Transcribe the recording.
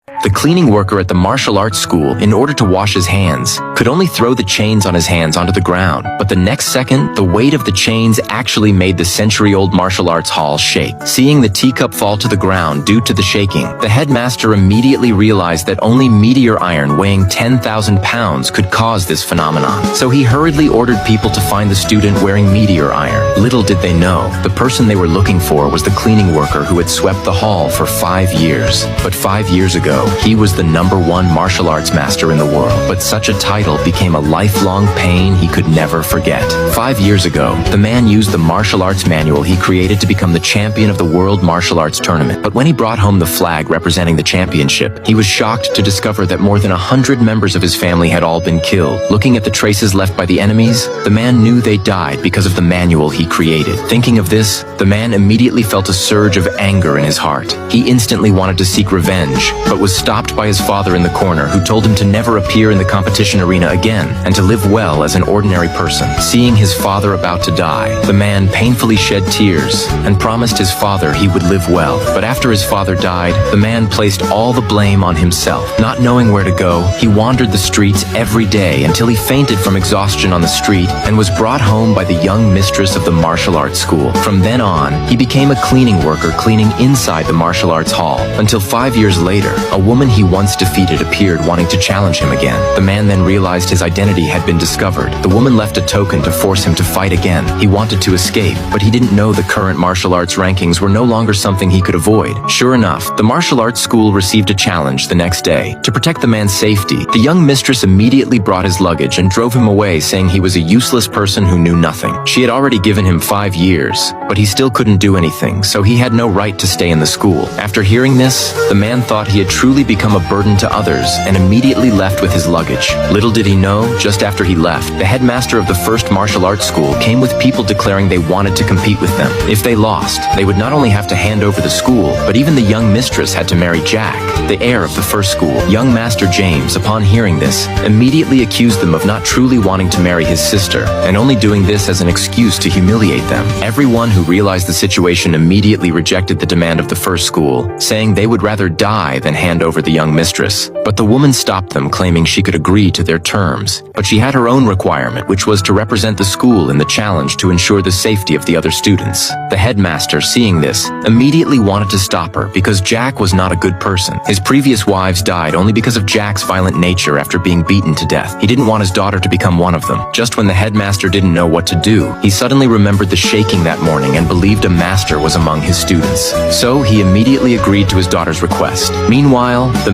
The cleaning worker at the martial arts school, in order to wash his hands, could only throw the chains on his hands onto the ground, but the next second, the weight of the chains actually made the century-old martial arts hall shake. Seeing the teacup fall to the ground due to the shaking, the headmaster immediately realized that only meteor iron weighing 10,000 pounds could cause this phenomenon. So he hurriedly ordered people to find the student wearing meteor iron. Little did they know, the person they were looking for was the cleaning worker who had swept the hall for 5 years. But 5 years ago, he was the #1 martial arts master in the world, but such a title became a lifelong pain he could never forget. 5 years ago, the man used the martial arts manual he created to become the champion of the World Martial Arts Tournament. But when he brought home the flag representing the championship, he was shocked to discover that more than 100 members of his family had all been killed. Looking at the traces left by the enemies, the man knew they died because of the manual he created. Thinking of this, the man immediately felt a surge of anger in his heart. He instantly wanted to seek revenge, but was stopped by his father in the corner, who told him to never appear in the competition arena again and to live well as an ordinary person. Seeing his father about to die, the man painfully shed tears and promised his father he would live well. But after his father died, the man placed all the blame on himself. Not knowing where to go, he wandered the streets every day until he fainted from exhaustion on the street and was brought home by the young mistress of the martial arts school. From then on, he became a cleaning worker cleaning inside the martial arts hall, until 5 years later, a woman he once defeated appeared wanting to challenge him again. The man then realized his identity had been discovered. The woman left a token to force him to fight again. He wanted to escape, but he didn't know the current martial arts rankings were no longer something he could avoid. Sure enough, the martial arts school received a challenge the next day. To protect the man's safety, the young mistress immediately brought his luggage and drove him away, saying he was a useless person who knew nothing. She had already given him 5 years, but he still couldn't do anything, so he had no right to stay in the school. After hearing this, the man thought he had truly become a burden to others and immediately left with his luggage. Little did he know, just after he left, the headmaster of the first martial arts school came with people declaring they wanted to compete with them. If they lost, they would not only have to hand over the school, but even the young mistress had to marry Jack, the heir of the first school. Young Master James, upon hearing this, immediately accused them of not truly wanting to marry his sister, and only doing this as an excuse to humiliate them. Everyone who realized the situation immediately rejected the demand of the first school, saying they would rather die than hand over the young mistress. But the woman stopped them, claiming she could agree to their terms. But she had her own requirement, which was to represent the school in the challenge to ensure the safety of the other students. The headmaster, seeing this, immediately wanted to stop her because Jack was not a good person. His previous wives died only because of Jack's violent nature after being beaten to death. He didn't want his daughter to become one of them. Just when the headmaster didn't know what to do, he suddenly remembered the shaking that morning and believed a master was among his students. So he immediately agreed to his daughter's request. Meanwhile, the